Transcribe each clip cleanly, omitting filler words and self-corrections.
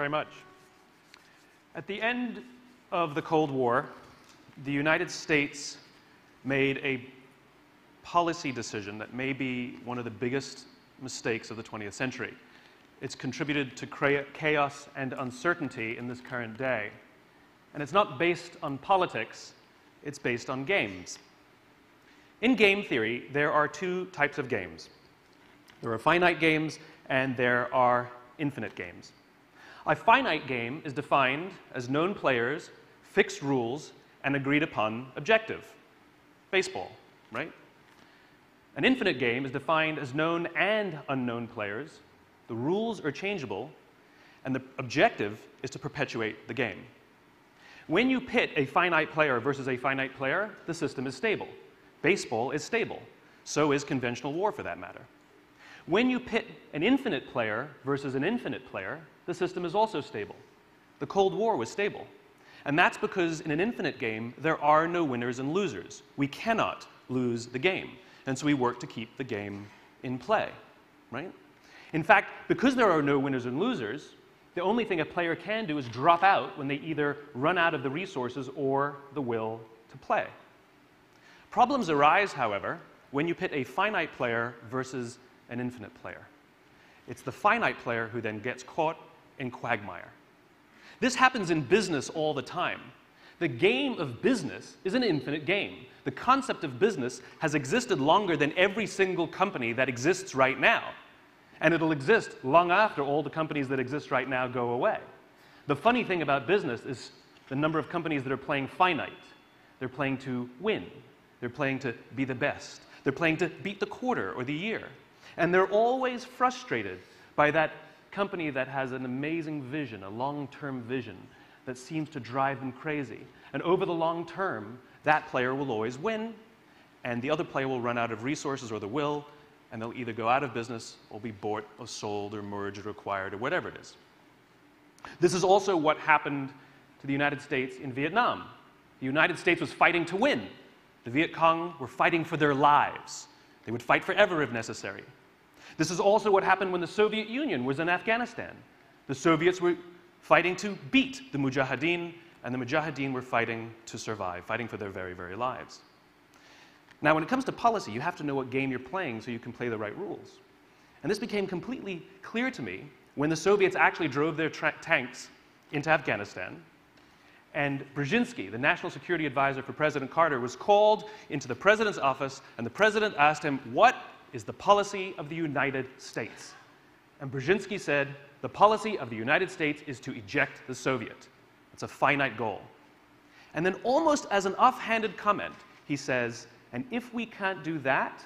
very much. At the end of the Cold War, the United States made a policy decision that may be one of the biggest mistakes of the 20th century. It's contributed to chaos and uncertainty in this current day. And it's not based on politics, it's based on games. In game theory, there are two types of games. There are finite games and there are infinite games. A finite game is defined as known players, fixed rules, and agreed upon objective. Baseball, right? An infinite game is defined as known and unknown players. The rules are changeable, and the objective is to perpetuate the game. When you pit a finite player versus a finite player, the system is stable. Baseball is stable. So is conventional war, for that matter. When you pit an infinite player versus an infinite player, the system is also stable. The Cold War was stable. And that's because in an infinite game, there are no winners and losers. We cannot lose the game. And so we work to keep the game in play, right? In fact, because there are no winners and losers, the only thing a player can do is drop out when they either run out of the resources or the will to play. Problems arise, however, when you pit a finite player versus an infinite player. It's the finite player who then gets caught in quagmire. This happens in business all the time. The game of business is an infinite game. The concept of business has existed longer than every single company that exists right now. And it'll exist long after all the companies that exist right now go away. The funny thing about business is the number of companies that are playing finite. They're playing to win. They're playing to be the best. They're playing to beat the quarter or the year. And they're always frustrated by that company that has an amazing vision, a long-term vision that seems to drive them crazy. And over the long term, that player will always win, and the other player will run out of resources or the will, and they'll either go out of business or be bought or sold or merged or acquired or whatever it is. This is also what happened to the United States in Vietnam. The United States was fighting to win. The Viet Cong were fighting for their lives. They would fight forever if necessary. This is also what happened when the Soviet Union was in Afghanistan. The Soviets were fighting to beat the Mujahideen, and the Mujahideen were fighting to survive, fighting for their very, very lives. Now, when it comes to policy, you have to know what game you're playing so you can play the right rules. And this became completely clear to me when the Soviets actually drove their tanks into Afghanistan, and Brzezinski, the National Security Advisor for President Carter, was called into the president's office, and the president asked him, "What is the policy of the United States?" And Brzezinski said, "The policy of the United States is to eject the Soviet." It's a finite goal. And then almost as an offhanded comment, he says, "And if we can't do that,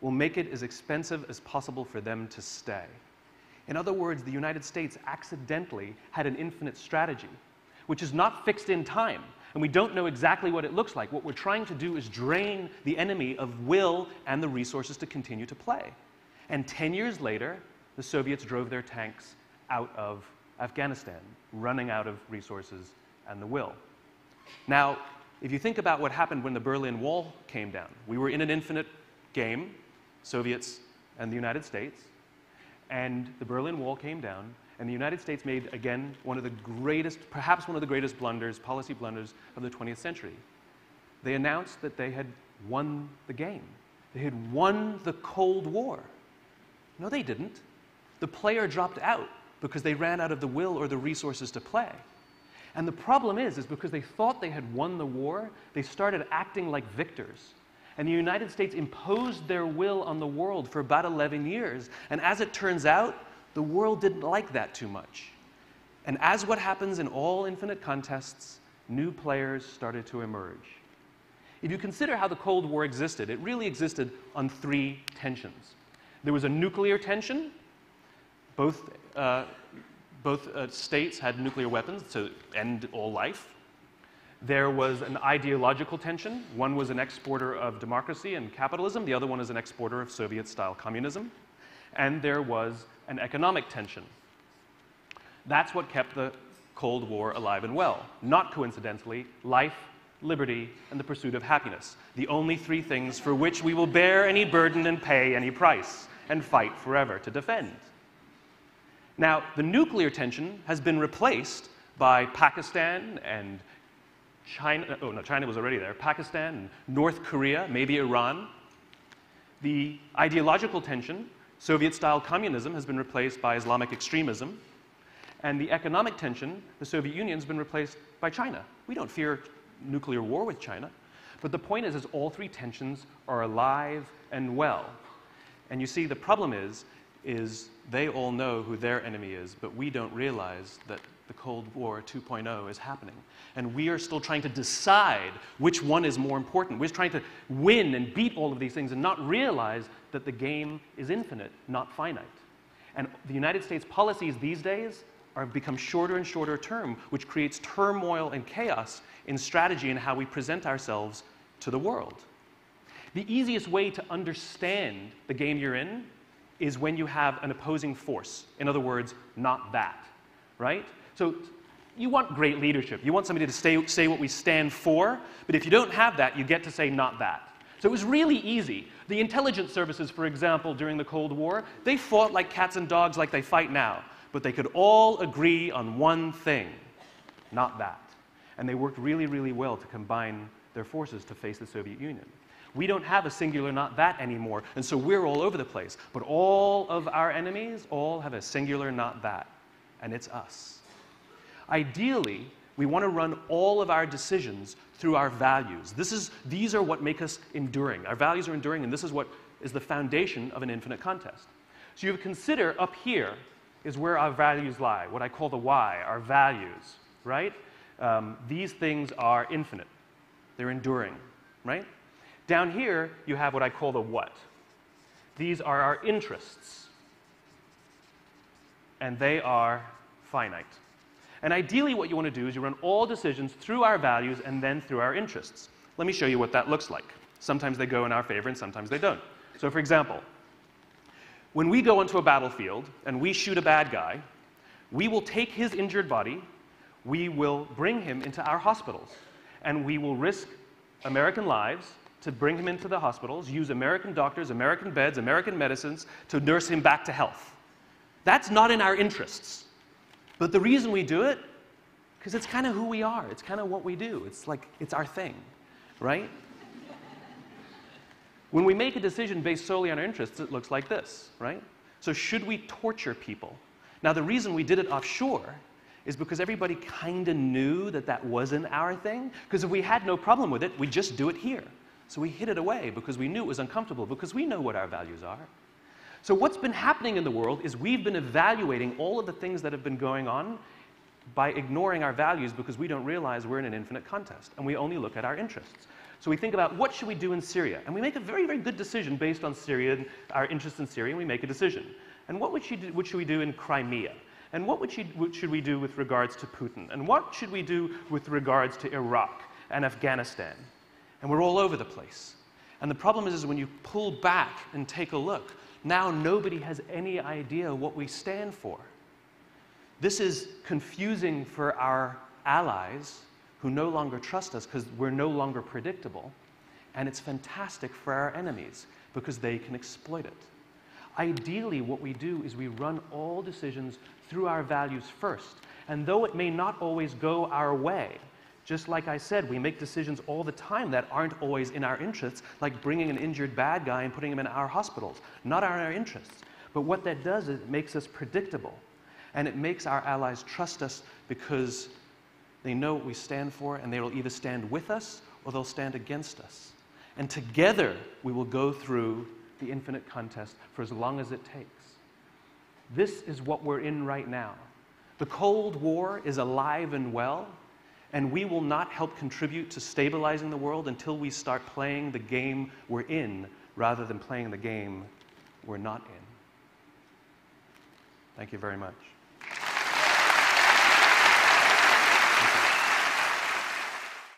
we'll make it as expensive as possible for them to stay." In other words, the United States accidentally had an infinite strategy, which is not fixed in time, and we don't know exactly what it looks like. What we're trying to do is drain the enemy of will and the resources to continue to play. And 10 years later, the Soviets drove their tanks out of Afghanistan, running out of resources and the will. Now, if you think about what happened when the Berlin Wall came down, we were in an infinite game, Soviets and the United States, and the Berlin Wall came down, and the United States made, again, one of the greatest, perhaps one of the greatest blunders, policy blunders of the 20th century. They announced that they had won the game. They had won the Cold War. No, they didn't. The player dropped out because they ran out of the will or the resources to play. And the problem is because they thought they had won the war, they started acting like victors. And the United States imposed their will on the world for about 11 years. And as it turns out, the world didn't like that too much. And as what happens in all infinite contests, new players started to emerge. If you consider how the Cold War existed, it really existed on three tensions. There was a nuclear tension. Both states had nuclear weapons to end all life. There was an ideological tension. One was an exporter of democracy and capitalism. The other one is an exporter of Soviet-style communism. And there was an economic tension. That's what kept the Cold War alive and well. Not coincidentally, life, liberty, and the pursuit of happiness. The only three things for which we will bear any burden and pay any price, and fight forever to defend. Now, the nuclear tension has been replaced by Pakistan and China. Oh, no, China was already there. Pakistan and North Korea, maybe Iran. The ideological tension, Soviet-style communism, has been replaced by Islamic extremism. And the economic tension, the Soviet Union, has been replaced by China. We don't fear nuclear war with China. But the point is all three tensions are alive and well. And you see, the problem is they all know who their enemy is, but we don't realize that the Cold War 2.0 is happening. And we are still trying to decide which one is more important. We're trying to win and beat all of these things and not realize that the game is infinite, not finite. And the United States policies these days have become shorter and shorter term, which creates turmoil and chaos in strategy and how we present ourselves to the world. The easiest way to understand the game you're in is when you have an opposing force. In other words, not that, right? So you want great leadership. You want somebody to say what we stand for, but if you don't have that, you get to say not that. So it was really easy. The intelligence services, for example, during the Cold War, they fought like cats and dogs like they fight now, but they could all agree on one thing, not that. And they worked really, really well to combine their forces to face the Soviet Union. We don't have a singular not that anymore, and so we're all over the place. But all of our enemies all have a singular not that, and it's us. Ideally, we want to run all of our decisions through our values. These are what make us enduring. Our values are enduring, and this is what is the foundation of an infinite contest. So you consider up here is where our values lie, what I call the why, our values, right? These things are infinite. They're enduring, right? Down here, you have what I call the what. These are our interests, and they are finite. And ideally, what you want to do is you run all decisions through our values and then through our interests. Let me show you what that looks like. Sometimes they go in our favor and sometimes they don't. So for example, when we go onto a battlefield and we shoot a bad guy, we will take his injured body, we will bring him into our hospitals, and we will risk American lives to bring him into the hospitals, use American doctors, American beds, American medicines to nurse him back to health. That's not in our interests. But the reason we do it, because it's kind of who we are. It's kind of what we do. It's like, it's our thing, right? When we make a decision based solely on our interests, it looks like this, right? So should we torture people? Now, the reason we did it offshore is because everybody kind of knew that that wasn't our thing. Because if we had no problem with it, we'd just do it here. So we hid it away because we knew it was uncomfortable, because we know what our values are. So what's been happening in the world is we've been evaluating all of the things that have been going on by ignoring our values because we don't realize we're in an infinite contest, and we only look at our interests. So we think about what should we do in Syria, and we make a very, very good decision based on Syria and our interest in Syria, and we make a decision. And what should we do in Crimea? And what should we do with regards to Putin? And what should we do with regards to Iraq and Afghanistan? And we're all over the place. And the problem is when you pull back and take a look, now nobody has any idea what we stand for. This is confusing for our allies who no longer trust us because we're no longer predictable. And it's fantastic for our enemies because they can exploit it. Ideally, what we do is we run all decisions through our values first. And though it may not always go our way, just like I said, we make decisions all the time that aren't always in our interests, like bringing an injured bad guy and putting him in our hospitals. Not in our interests. But what that does is it makes us predictable. And it makes our allies trust us because they know what we stand for, and they will either stand with us or they'll stand against us. And together, we will go through the infinite contest for as long as it takes. This is what we're in right now. The Cold War is alive and well, and we will not help contribute to stabilizing the world until we start playing the game we're in rather than playing the game we're not in. Thank you very much.